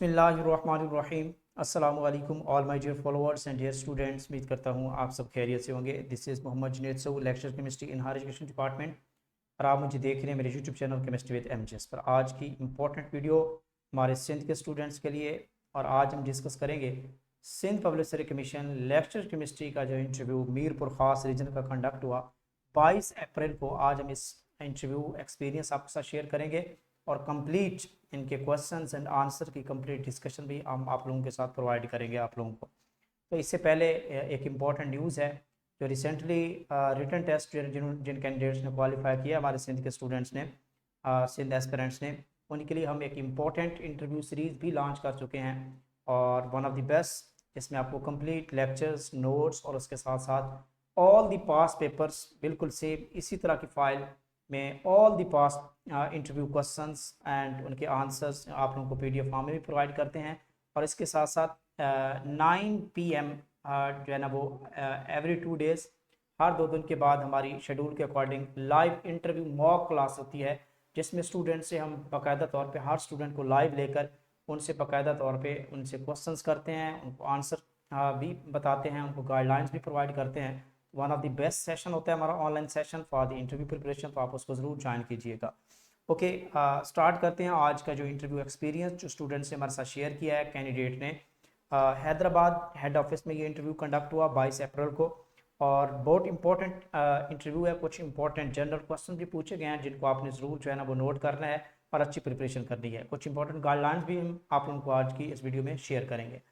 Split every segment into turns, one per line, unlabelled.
बिस्मिल्लाहिर्रहमानिर्रहीम। अस्सलामु अलैकुम all my dear followers and dear students. उम्मीद करता हूँ आप सब खैरियत से होंगे। दिस इज़ मोहम्मद जुनैद सऊ, lecture chemistry in higher education department, और आप मुझे देख रहे हैं मेरे YouTube channel chemistry with MGS पर। आज की इम्पोर्टेंट वीडियो हमारे सिंध के स्टूडेंट्स के लिए, और आज हम डिस्कस करेंगे Sindh public service commission lecture chemistry का जो इंटरव्यू मीरपुर ख़ास रीजन का कंडक्ट हुआ 22 अप्रैल को। आज हम इस इंटरव्यू एक्सपीरियंस आपके साथ शेयर करेंगे और कंप्लीट इनके क्वेश्चंस एंड आंसर की कंप्लीट डिस्कशन भी हम आप लोगों के साथ प्रोवाइड करेंगे आप लोगों को। तो इससे पहले एक इम्पॉर्टेंट न्यूज़ है जो रिसेंटली रिटन टेस्ट जिन कैंडिडेट्स ने क्वालिफाई किया हमारे सिंध के स्टूडेंट्स ने, सिंध एस्पिरेंट्स ने, उनके लिए हम एक इम्पॉर्टेंट इंटरव्यू सीरीज़ भी लॉन्च कर चुके हैं। और वन ऑफ द बेस्ट, इसमें आपको कंप्लीट लेक्चर्स, नोट्स और उसके साथ साथ ऑल द पास पेपर्स बिल्कुल सेम इसी तरह की फ़ाइल में all the pass interview questions and उनके आंसर्स आप लोगों को PDF फॉर्म में भी प्रोवाइड करते हैं। और इसके साथ साथ 9 PM जो है ना वो एवरी 2 डेज़, हर 2 दिन के बाद हमारी शेड्यूल के according live interview mock class होती है, जिसमें स्टूडेंट से हम बाकायदा तौर पे हर स्टूडेंट को लाइव लेकर उनसे बाकायदा तौर पे उनसे क्वेश्चंस करते हैं, उनको आंसर भी बताते हैं, उनको गाइडलाइंस भी प्रोवाइड करते हैं। One of the best session होता है हमारा online session for the interview preparation, तो आप उसको ज़रूर ज्वाइन कीजिएगा। ओके, स्टार्ट करते हैं आज का जो इंटरव्यू एक्सपीरियंस जो स्टूडेंट्स ने हमारे साथ शेयर किया है कैंडिडेट ने। हैदराबाद हेड ऑफिस में ये इंटरव्यू कंडक्ट हुआ 22 अप्रैल को, और बहुत इंपॉर्टेंट इंटरव्यू है। कुछ इंपॉर्टेंट जनरल क्वेश्चन भी पूछे गए हैं जिनको आपने ज़रूर जो है ना वो नोट करना है और अच्छी प्रिपरेशन करनी है। कुछ इंपॉर्टेंट गाइडलाइंस भी हम आप लोगों को आज की इस वीडियो में शेयर करेंगे।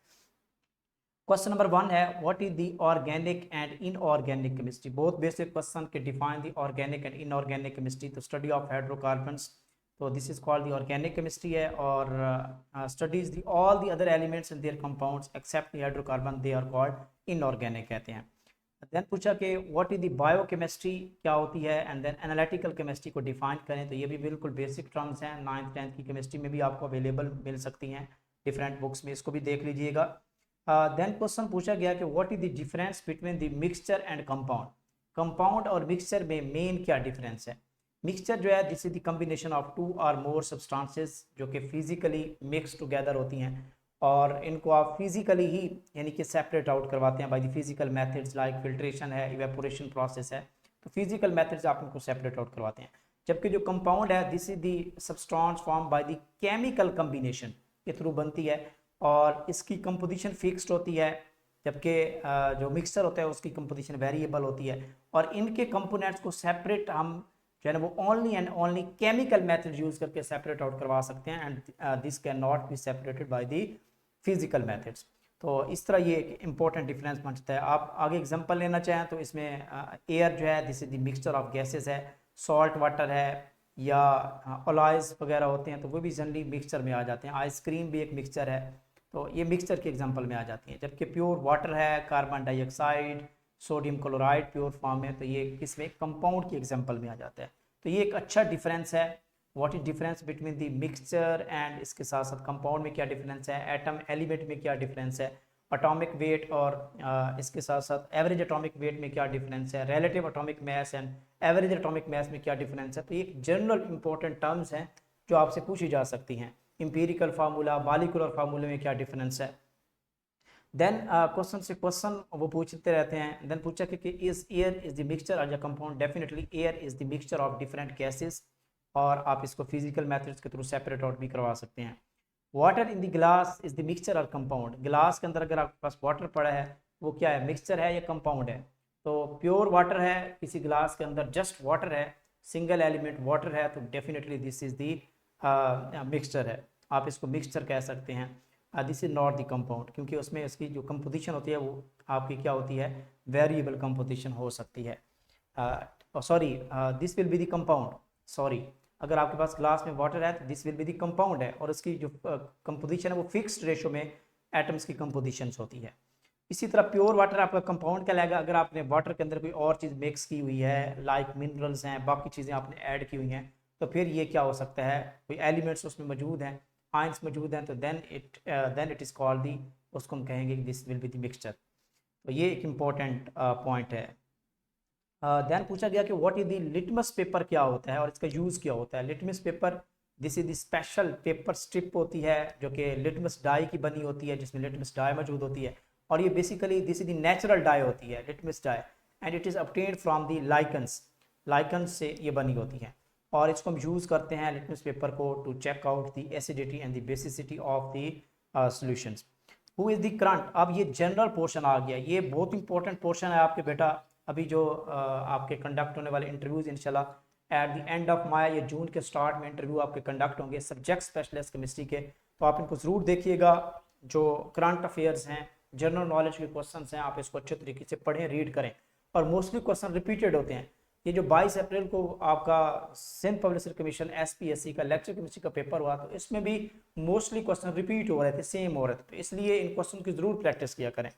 क्वेश्चन नंबर 1 है, what is the organic and inorganic chemistry. बहुत बेसिक क्वेश्चन के define the organic and inorganic chemistry, तो स्टडी ऑफ हाइड्रोकार्बन्स, तो this is called the organic chemistry है। और studies the all the other elements and their compounds except the hydrocarbon, they are called inorganic कहते हैं। Then पूछा कि what is the biochemistry, क्या होती है, एंड देन एनालिटिकल केमिस्ट्री को डिफाइन करें। तो ये भी बिल्कुल बेसिक टर्म्स हैं, 9th 10th की केमिस्ट्री में भी आपको अवेलेबल मिल सकती हैं डिफरेंट बुक्स में, इसको भी देख लीजिएगा। देन क्वेश्चन पूछा गया कि what is the difference between the mixture and compound. Compound और मिक्सचर में मेन क्या डिफरेंस है। मिक्सचर जो है this is the combination of 2 और मोर सब्सटेंसेस जो कि फिजिकली मिक्स टुगेदर होती हैं, और इनको आप फिजिकली ही यानी कि सेपरेट आउट करवाते हैं by the physical methods, like filtration है, इवेपोरेशन प्रोसेस है, तो फिजिकल मेथड्स आप इनको सेपरेट आउट करवाते हैं। जबकि जो कंपाउंड है this is the substance form by the chemical combination के थ्रू बनती है, और इसकी कंपोजिशन फिक्स्ड होती है। जबकि जो मिक्सचर होता है उसकी कंपोजिशन वेरिएबल होती है, और इनके कंपोनेंट्स को सेपरेट हम जो है ना वो only and only chemical method use करके सेपरेट आउट करवा सकते हैं, and this can not be separated by the physical methods. तो इस तरह ये एक इंपॉर्टेंट डिफरेंस बनता है। आप आगे एग्जांपल लेना चाहें तो इसमें एयर जो है this is the mixture of gases है, सॉल्ट वाटर है, या ऑलॉयज वगैरह होते हैं तो वो भी जनरली मिक्सचर में आ जाते हैं। आइसक्रीम भी एक मिक्सचर है, तो ये मिक्सचर के एग्जांपल में आ जाती हैं। जबकि प्योर वाटर है, carbon dioxide, sodium chloride pure form में, तो ये किसमें कंपाउंड की एग्जांपल में आ जाता है। तो ये एक अच्छा डिफरेंस है। What is difference between the mixture and इसके साथ साथ कंपाउंड में क्या डिफरेंस है, एटम एलिमेंट में क्या डिफरेंस है, एटॉमिक वेट और इसके साथ साथ एवरेज एटॉमिक वेट में क्या डिफरेंस है, relative atomic mass and average atomic mass में क्या डिफरेंस है। तो ये जनरल इंपॉर्टेंट टर्म्स हैं जो आपसे पूछी जा सकती हैं। इंपीरिकल फार्मूला, मॉलिक्यूलर फार्मूले में क्या डिफरेंस है। देन क्वेश्चन से क्वेश्चन वो पूछते रहते हैं। देन पूछा कि is air is the mixture और compound. Definitely air is the mixture of different gases, और आप इसको फिजिकल मेथड्स के थ्रू सेपरेट आउट भी करवा सकते हैं। Water in the glass is the mixture और कंपाउंड। ग्लास के अंदर अगर आपके पास वाटर पड़ा है वो क्या है, मिक्सचर है या कंपाउंड है। तो प्योर वाटर है, किसी ग्लास के अंदर जस्ट वाटर है, सिंगल एलिमेंट वाटर है, तो definitely this is the mixture है, आप इसको मिक्सचर कह सकते हैं। This is not the compound, क्योंकि उसमें इसकी जो कंपोजिशन होती है वो आपकी क्या होती है, वेरिएबल कंपोजिशन हो सकती है। Sorry, this will be the compound. Sorry, अगर आपके पास ग्लास में वाटर है तो this will be the compound है, और उसकी जो कंपोजिशन है वो फिक्स्ड रेशो में एटम्स की कंपोजिशंस होती है। इसी तरह प्योर वाटर आपका कंपाउंड कहलाएगा अगर आपने वाटर के अंदर कोई और चीज़ मिक्स की हुई है, लाइक मिनरल्स हैं, बाकी चीज़ें आपने ऐड की हुई हैं, तो फिर ये क्या हो सकता है, कोई एलिमेंट्स उसमें मौजूद हैं, आयंस मौजूद हैं, तो then it is called the, उसको हम कहेंगे this will be the mixture. तो ये एक इम्पॉर्टेंट पॉइंट है। देन पूछा गया कि what is the litmus paper क्या होता है और इसका यूज़ क्या होता है। Litmus paper this is the special paper strip होती है जो कि लिटमस डाई की बनी होती है, जिसमें लिटमस डाई मौजूद होती है। और ये basically this is the natural dye होती है, litmus dye, and it is obtained from the lichens से ये बनी होती है। और इसको हम यूज़ करते हैं लिटमस पेपर को to check out the acidity and the basicity of the solutions. Who is the current, अब ये जनरल पोर्शन आ गया, ये बहुत इंपॉर्टेंट पोर्शन है आपके बेटा। अभी जो आपके कंडक्ट होने वाले इंटरव्यूज़ इंशाल्लाह at the end of my या जून के स्टार्ट में इंटरव्यू आपके कंडक्ट होंगे सब्जेक्ट स्पेशलिस्ट केमिस्ट्री के, तो आप इनको ज़रूर देखिएगा। जो करंट अफेयर्स हैं, जनरल नॉलेज के क्वेश्चन हैं, आप इसको अच्छे तरीके से पढ़ें, रीड करें। और मोस्टली क्वेश्चन रिपीटेड होते हैं। ये जो 22 अप्रैल को आपका सिंध पब्लिसिटी कमीशन SPSC का लेक्चर केमिस्ट्री का पेपर हुआ, तो इसमें भी मोस्टली क्वेश्चन रिपीट हो रहे थे, सेम हो रहे थे, तो इसलिए इन क्वेश्चन की ज़रूर प्रैक्टिस किया करें।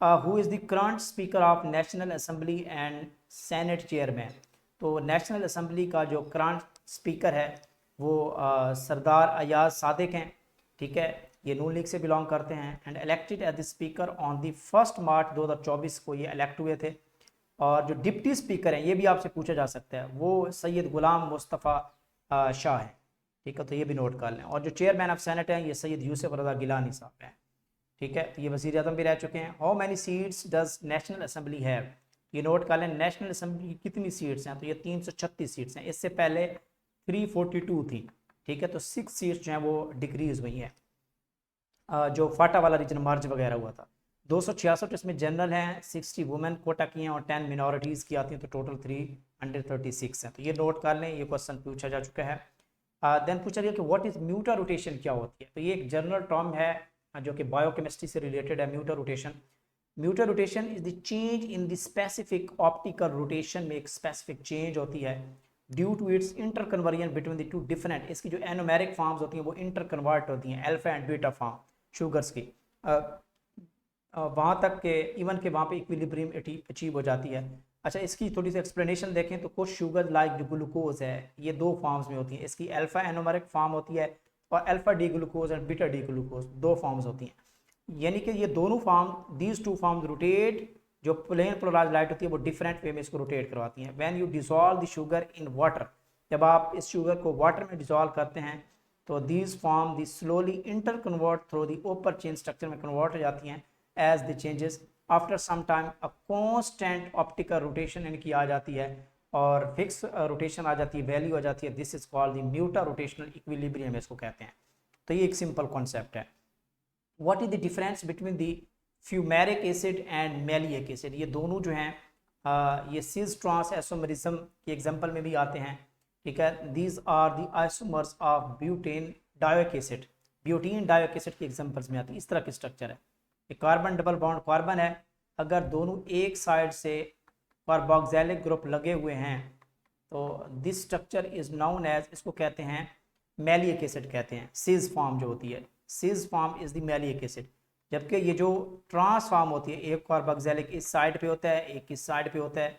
Who is the current speaker of national assembly and senate chairman, तो नेशनल असेंबली का जो करंट स्पीकर है वो सरदार अयाज सादिक हैं, ठीक है, ये नून लीग से बिलोंग करते हैं। And elected as the speaker on the 1 March 2024 को ये इलेक्ट हुए थे। और जो डिप्टी स्पीकर हैं, ये भी आपसे पूछा जा सकता है, वो सैयद गुलाम मुस्तफ़ा शाह है, ठीक है, तो ये भी नोट कर लें। और जो चेयरमैन ऑफ सेनेट हैं ये सैयद यूसुफ रज़ा गिलानी साहब हैं, ठीक है, तो ये वज़ीर आज़म भी रह चुके हैं। How many seats does national assembly have, ये नोट कर लें, नेशनल असेंबली की कितनी सीट्स हैं, तो ये 336 सीट्स हैं, इससे पहले 342 थी, ठीक है, तो 6 सीट्स जो हैं वो डिक्रीज हुई हैं। जो फाटा वाला रीजन मार्च वगैरह हुआ था, 266 इसमें जनरल हैं, 60 वुमेन कोटा की हैं और 10 मिनॉरिटीज़ की आती हैं, तो टोटल 336 हैं, तो ये नोट कर लें, ये क्वेश्चन पूछा जा चुका है। देन पूछा गया कि व्हाट इज़ म्यूटा रोटेशन क्या होती है, तो ये एक जनरल टर्म है जो कि बायोकेमिस्ट्री से रिलेटेड है। Mutarotation, mutarotation is the change in the specific optical rotation में एक स्पेसिफिक चेंज होती है due to its interconversion between the two different, इसकी जो एनोमेरिक फॉर्म्स होती हैं वो इंटर कन्वर्ट होती हैं, alpha and beta form sugars की, वहाँ तक के इवन के वहाँ पे इक्विलिब्रियम अचीव हो जाती है। अच्छा, इसकी थोड़ी सी एक्सप्लेनेशन देखें तो कुछ शुगर लाइक जो ग्लूकोज है ये 2 फॉर्म्स में होती हैं, इसकी अल्फा एनोमेरिक फॉर्म होती है और alpha D glucose and beta D glucose 2 forms होती हैं। यानी कि ये दोनों फॉर्म, दीज 2 फॉर्म्स रोटेट, जो प्लेन पोलराइज्ड लाइट होती है वो डिफरेंट वे में इसको रोटेट करवाती हैं। When you dissolve the sugar in water, जब आप इस शुगर को वाटर में डिसॉल्व करते हैं तो these form the slowly interconvert through the ऊपर चेन स्ट्रक्चर में कन्वर्ट हो जाती हैं as the changes after some time a constant optical rotation इनकी आ जाती है और फिक्स रोटेशन आ जाती है, वैल्यू आ जाती है। This is called the mutarotational equilibrium इसको कहते हैं। तो ये एक सिंपल कॉन्सेप्ट है। What is the difference between the fumaric acid and maleic acid, ये दोनों जो हैं ये सिस ट्रांस आइसोमरिज्म के एग्जांपल में भी आते हैं, ठीक है। These are the isomers of butanedioic acid, butenedioic acid के एग्जांपल्स में आती है। इस तरह की स्ट्रक्चर है, कार्बन डबल बॉन्ड कार्बन है, अगर दोनों एक साइड से कार्बोक्सिलिक ग्रुप लगे हुए हैं तो this structure is known as, इसको कहते हैं मैलिक एसिड कहते हैं। सिस फॉर्म जो होती है, cis form is the maleic acid, जबकि ये जो ट्रांस फॉर्म होती है, एक कार्बोक्सिलिक इस साइड पे होता है, एक इस साइड पे होता है,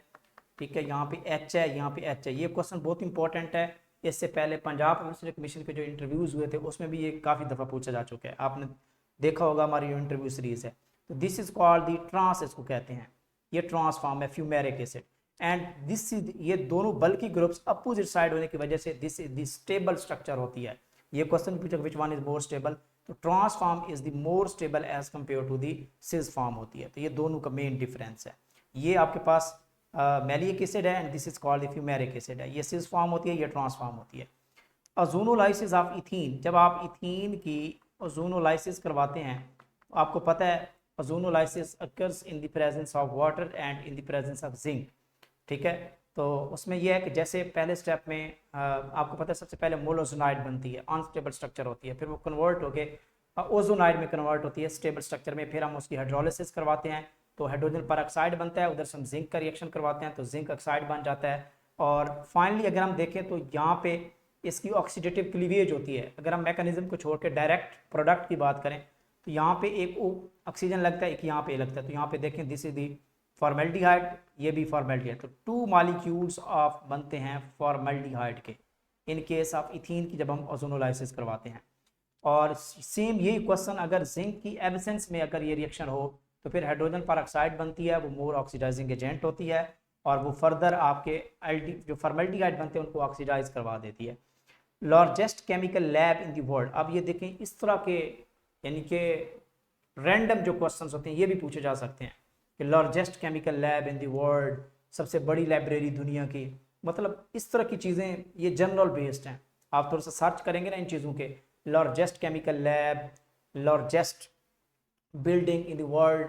ठीक है, यहाँ पे H है, यहाँ पे H है। ये क्वेश्चन बहुत इंपॉर्टेंट है, इससे पहले पंजाब पब्लिसिटी कमीशन के जो इंटरव्यूज़ हुए थे उसमें भी ये काफ़ी दफ़ा पूछा जा चुका है, आपने देखा होगा हमारी जो इंटरव्यू सीरीज़ है। तो this is called the trans, इसको कहते हैं, ये ट्रांस फॉर्म है fumaric acid. And this is, ये दोनों बल्कि ग्रुप्स अपोजिट साइड होने की वजह से this is the stable structure होती है। ये क्वेश्चन पूछा which one is more stable, तो trans form is the more stable as compare to the cis form होती है। तो ये दोनों का मेन डिफरेंस है। ये आपके पास मैलिक एसिड है and this is called fumaric acid है, ये सिस फॉर्म होती है, ये ट्रांस फॉर्म होती है। ओजोनोलाइसिस ऑफ इथीन, जब आप इथीन की ओजोनोलाइसिस करवाते हैं तो आपको पता है ozonolysis occurs in the presence of water and in the presence of zinc, ठीक है। तो उसमें यह है कि जैसे पहले स्टेप में आपको पता है सबसे पहले मोलोजोनाइड बनती है, अनस्टेबल स्ट्रक्चर होती है, फिर वो कन्वर्ट होके ओजोनाइड में कन्वर्ट होती है स्टेबल स्ट्रक्चर में, फिर हम उसकी हाइड्रोलिसिस करवाते हैं तो हाइड्रोजन परऑक्साइड बनता है, उधर से हम जिंक का रिएक्शन करवाते हैं तो जिंक ऑक्साइड बन जाता है। और फाइनली अगर हम देखें तो यहाँ पे इसकी ऑक्सीडेटिव क्लीवेज होती है। अगर हम मैकेनिज्म को छोड़ के डायरेक्ट प्रोडक्ट की बात करें तो यहाँ पे एक ऑक्सीजन लगता है, एक यहाँ पे लगता है, तो यहाँ पे देखें दिस इज दी फॉर्मेल्डिहाइड, ये भी फॉर्मेल्डिहाइड, तो 2 मॉलिक्यूल्स ऑफ बनते हैं फॉर्मेल्डिहाइड के इन केस ऑफ इथीन की जब हम ओजोनोलाइसिस करवाते हैं। और सेम यही क्वेश्चन अगर जिंक की एब्सेंस में अगर ये रिएक्शन हो तो फिर हाइड्रोजन परऑक्साइड बनती है, वो मोर ऑक्सीडाइजिंग एजेंट होती है और वो फर्दर आपके जो फॉर्मेल्डिहाइड बनते हैं उनको ऑक्सीडाइज करवा देती है। Largest chemical lab in the world. अब ये देखें, इस तरह के यानी कि रैंडम जो क्वेश्चंस होते हैं ये भी पूछे जा सकते हैं कि largest chemical lab in the world, सबसे बड़ी लाइब्रेरी दुनिया की, मतलब इस तरह की चीज़ें ये जनरल बेस्ड हैं। आप थोड़ा सा सर्च करेंगे ना इन चीज़ों के, largest chemical lab, largest building in the world,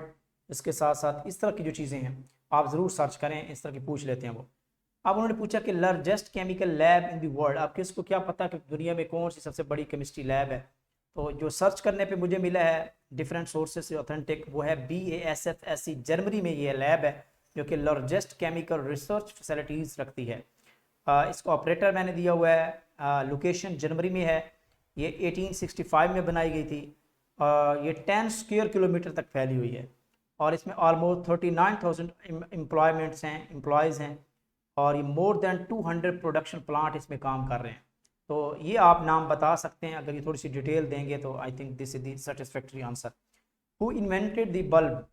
इसके साथ साथ इस तरह की जो चीज़ें हैं आप ज़रूर सर्च करें, इस तरह की पूछ लेते हैं वो। अब उन्होंने पूछा कि largest chemical lab in the world, अब किसको क्या पता कि दुनिया में कौन सी सबसे बड़ी केमिस्ट्री लैब है। तो जो सर्च करने पे मुझे मिला है डिफरेंट सोर्सेज से ऑथेंटिक, वो है BASF जर्मनी में ये लैब है जो कि लार्जेस्ट केमिकल रिसर्च फैसिलिटीज़ रखती है। इसका ऑपरेटर मैंने दिया हुआ है, लोकेशन जर्मनी में है, ये 1865 में बनाई गई थी, ये 10 स्क्वायर किलोमीटर तक फैली हुई है और इसमें ऑलमोस्ट 39,000 एम्प्लॉयज़ हैं और ये मोर देन 200 प्रोडक्शन प्लांट इसमें काम कर रहे हैं। तो ये आप नाम बता सकते हैं, अगर ये थोड़ी सी डिटेल देंगे तो I think this is the satisfactory answer. Who invented the bulb,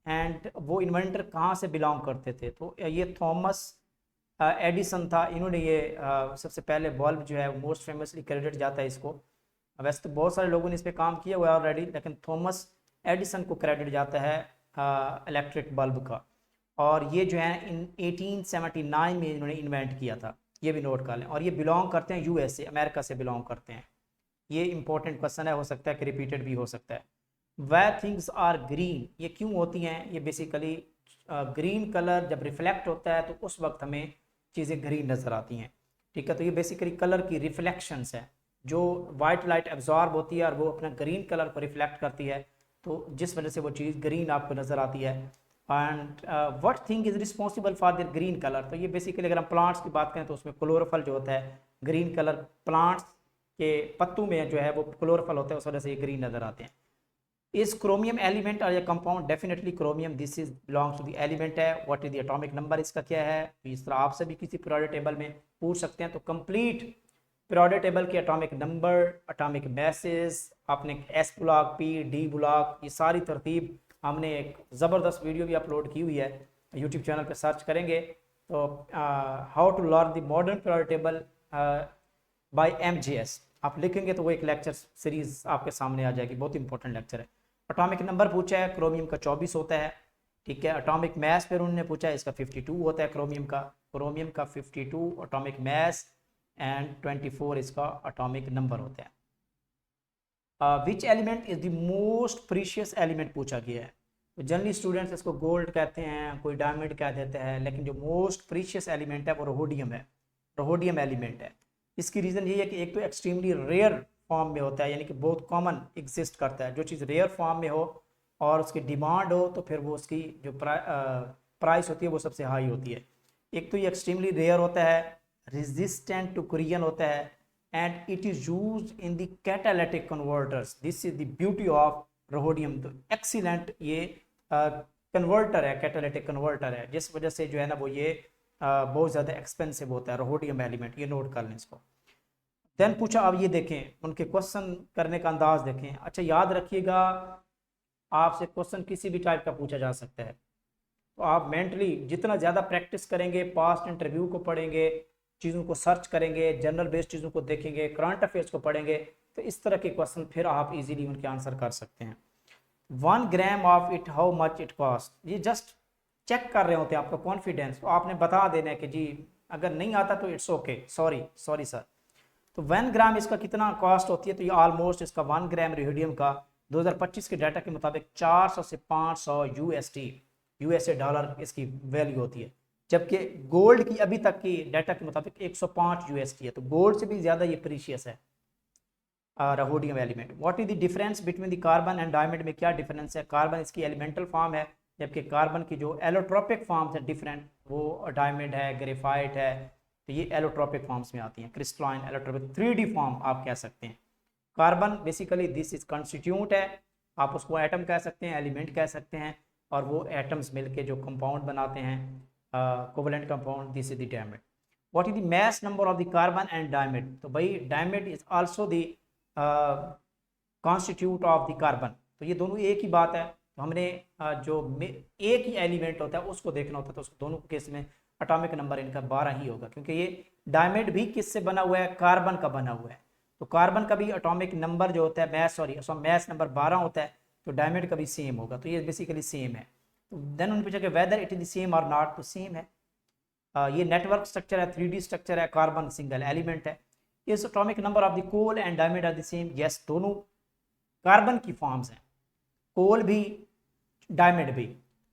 and वो इन्वेंटर कहाँ से बिलोंग करते थे, तो ये थॉमस एडिसन था। इन्होंने ये सबसे पहले बल्ब जो है मोस्ट फेमसली क्रेडिट जाता है इसको, वैसे तो बहुत सारे लोगों ने इस पर काम किया हुआ है ऑलरेडी, लेकिन थॉमस एडिसन को क्रेडिट जाता है इलेक्ट्रिक बल्ब का। और ये जो है इन 1879 में इन्होंने इन्वेंट किया था, ये भी नोट कर लें। और ये बिलोंग करते हैं USA, अमेरिका से बिलोंग करते हैं। ये इंपॉर्टेंट क्वेश्चन है, हो सकता है कि रिपीटेड भी हो सकता है। वाई थिंग्स आर ग्रीन, ये क्यों होती हैं, ये बेसिकली ग्रीन कलर जब रिफ्लेक्ट होता है तो उस वक्त हमें चीज़ें ग्रीन नज़र आती हैं, ठीक है। तो ये बेसिकली कलर की रिफ्लेक्शंस है, जो वाइट लाइट एब्जॉर्ब होती है और वो अपना ग्रीन कलर को रिफ्लेक्ट करती है, तो जिस वजह से वो चीज़ ग्रीन आपको नज़र आती है। And what thing is responsible for the green colour, तो ये बेसिकली अगर हम प्लांट्स की बात करें तो उसमें क्लोरोफल जो होता है, ग्रीन कलर प्लांट्स के पत्तों में जो है वो क्लोरोफल होता है, उस वजह से ये ग्रीन नज़र आते हैं। इज क्रोमियम एलिमेंट और ये compound, definitely chromium, this is belongs to the element है। What is the atomic number, इसका क्या है, इस तरह आपसे भी किसी पीरियोडिक टेबल में पूछ सकते हैं। तो कंप्लीट पीरियोडिक टेबल के एटॉमिक नंबर, एटॉमिक मैसेज, आपने S block, P, D block, ये सारी तरतीब हमने एक ज़बरदस्त वीडियो भी अपलोड की हुई है, यूट्यूब चैनल पे सर्च करेंगे तो how to learn the modern periodic table by MGS आप लिखेंगे तो वो एक लेक्चर सीरीज आपके सामने आ जाएगी, बहुत इंपॉर्टेंट लेक्चर है। एटॉमिक नंबर पूछा है, क्रोमियम का 24 होता है, ठीक है। एटॉमिक मैस फिर उन्होंने पूछा है, इसका 52 होता है क्रोमियम का 52 एटॉमिक मैस एंड 24 इसका एटॉमिक नंबर होता है। Which element is the most precious element पूछा गया है। तो जनरली स्टूडेंट्स इसको गोल्ड कहते हैं, कोई डायमंड कह देते हैं, लेकिन जो मोस्ट प्रीशियस एलिमेंट है वो रोहोडियम है, रोहोडियम एलिमेंट है। इसकी रीज़न ये है कि एक तो एक्सट्रीमली रेयर फॉर्म में होता है, यानी कि बहुत कॉमन एग्जिस्ट करता है। जो चीज़ रेयर फॉर्म में हो और उसकी डिमांड हो तो फिर वो उसकी जो प्राइस होती है वो सबसे हाई होती है। एक तो ये एक्सट्रीमली रेयर होता है, रेजिस्टेंट टू कोरिजन होता है, and it is use in the catalytic converters, this is the beauty of rhodium. तो एक्सीलेंट ये कन्वर्टर है, कैटालिटिक कन्वर्टर है, जिस वजह से जो है ना वो ये बहुत ज़्यादा एक्सपेंसिव होता है रोहोडियम एलिमेंट, ये नोट कर लें इसको। देन पूछा, अब ये देखें उनके क्वेश्चन करने का अंदाज देखें। अच्छा याद रखिएगा, आपसे क्वेश्चन किसी भी टाइप का पूछा जा सकता है, तो आप मेंटली जितना ज़्यादा प्रैक्टिस करेंगे, पास्ट इंटरव्यू को पढ़ेंगे, चीज़ों को सर्च करेंगे, जनरल बेस्ड चीज़ों को देखेंगे, करंट अफेयर्स को पढ़ेंगे, तो इस तरह के क्वेश्चन फिर आप इजीली उनके आंसर कर सकते हैं। 1 gram of it how much it cost, ये जस्ट चेक कर रहे होते हैं आपका कॉन्फिडेंस, तो आपने बता देना है कि जी अगर नहीं आता तो इट्स ओके, सॉरी सर। तो 1 ग्राम इसका कितना कॉस्ट होती है, तो ये ऑलमोस्ट इसका 1 ग्राम रोहोडियम का 2025 के डाटा के मुताबिक 400 से 500 USA डॉलर इसकी वैल्यू होती है, जबकि गोल्ड की अभी तक की डाटा के मुताबिक 105 USD है। तो गोल्ड से भी ज़्यादा ये प्रीशियस है rhodium element. What is the difference between the carbon and diamond, में क्या डिफरेंस है। कार्बन इसकी एलिमेंटल फॉर्म है, जबकि कार्बन की जो एलोट्रोपिक फॉर्म्स है डिफरेंट, वो डायमंड है, ग्रेफाइट है, तो ये एलोट्रोपिक फॉर्म्स में आती हैं, क्रिस्टलाइन, एलोट्रोपिक, 3D फॉर्म आप कह सकते हैं। Carbon basically this is constitute है, आप उसको एटम कह सकते हैं, एलिमेंट कह सकते हैं, और वो एटम्स मिलके जो कंपाउंड बनाते हैं, covalent compound, this is the diamond. What is the mass number of the carbon and diamond, तो भाई diamond is also the constitute of the carbon, तो ये दोनों एक ही बात है। तो हमने जो एक ही एलिमेंट होता है उसको देखना होता है, तो उसको दोनों केस में एटॉमिक नंबर इनका 12 ही होगा, क्योंकि ये डायमंड भी किससे बना हुआ है, कार्बन का बना हुआ है। तो कार्बन का भी एटॉमिक नंबर जो होता है मैस नंबर 12 होता है, तो डायमंड का भी सेम होगा। तो ये बेसिकली सेम है। तो देन उन्होंने पूछा कि whether it is the same और नॉट, तो सेम है। ये नेटवर्क स्ट्रक्चर है, 3D स्ट्रक्चर है, कार्बन सिंगल एलिमेंट है। Is atomic number of the coal and diamond are the same, yes दोनों कार्बन की फॉर्म्स हैं, कोल भी डायमंड भी।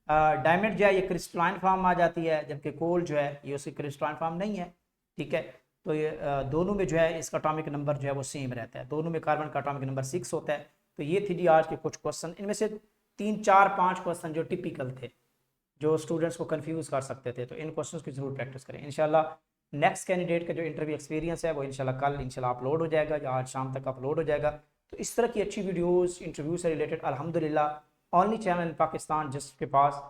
डायमंड जो है ये क्रिस्टलाइन फॉर्म आ जाती है, जबकि कोल जो है ये उसकी क्रिस्टलाइन फॉर्म नहीं है, ठीक है। तो ये दोनों में जो है इसका एटॉमिक नंबर जो है वो सेम रहता है, दोनों में कार्बन का एटॉमिक नंबर 6 होता है। तो ये थी जी आज के कुछ क्वेश्चन, इनमें से 3 4 5 क्वेश्चन जो टिपिकल थे, जो स्टूडेंट्स को कंफ्यूज कर सकते थे। तो इन क्वेश्चंस की जरूर प्रैक्टिस करें। इंशाल्लाह नेक्स्ट कैंडिडेट का जो इंटरव्यू एक्सपीरियंस है वो इंशाल्लाह कल इंशाल्लाह अपलोड हो जाएगा, या आज शाम तक अपलोड हो जाएगा। तो इस तरह की अच्छी वीडियोस इंटरव्यू से रिलेटेड अल्हम्दुलिल्लाह ओनली चैनल इन पाकिस्तान जिसके पास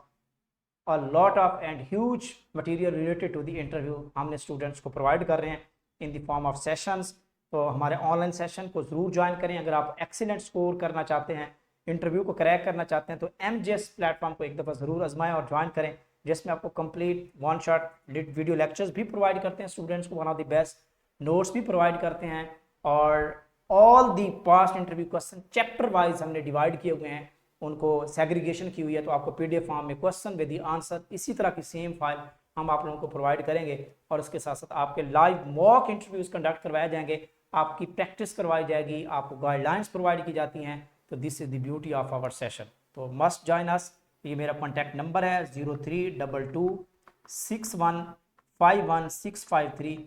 a lot of and huge material related to the interview हमने स्टूडेंट्स को प्रोवाइड कर रहे हैं in the form of sessions. तो हमारे ऑनलाइन सेशन को ज़रूर ज्वाइन करें। अगर आप एक्सीलेंट स्कोर करना चाहते हैं, इंटरव्यू को क्रैक करना चाहते हैं, तो MGS प्लेटफॉर्म को एक दफ़ा ज़रूर आजमाएं और ज्वाइन करें, जिसमें आपको complete one shot video lectures भी प्रोवाइड करते हैं स्टूडेंट्स को, one of the best notes भी प्रोवाइड करते हैं, और all the past interview question chapter wise हमने डिवाइड किए हुए हैं, उनको सेग्रीगेशन की हुई है। तो आपको PDF फॉर्म में क्वेश्चन विद द आंसर इसी तरह की सेम फाइल हम आप लोगों को प्रोवाइड करेंगे, और उसके साथ साथ आपके लाइव मॉक इंटरव्यूज कंडक्ट करवाए जाएंगे, आपकी प्रैक्टिस करवाई जाएगी, आपको गाइडलाइंस प्रोवाइड की जाती हैं। तो this is the beauty of our session. तो मस्ट जॉइन अस। ये मेरा कॉन्टैक्ट नंबर है 0322615153।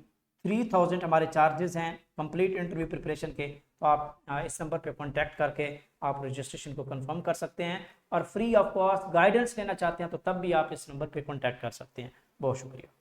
3000 हमारे चार्जेस हैं कंप्लीट इंटरव्यू प्रिपरेशन के। तो आप इस नंबर पे कांटेक्ट करके आप रजिस्ट्रेशन को कंफर्म कर सकते हैं, और फ्री ऑफ कॉस्ट गाइडेंस लेना चाहते हैं तो तब भी आप इस नंबर पे कांटेक्ट कर सकते हैं। बहुत शुक्रिया।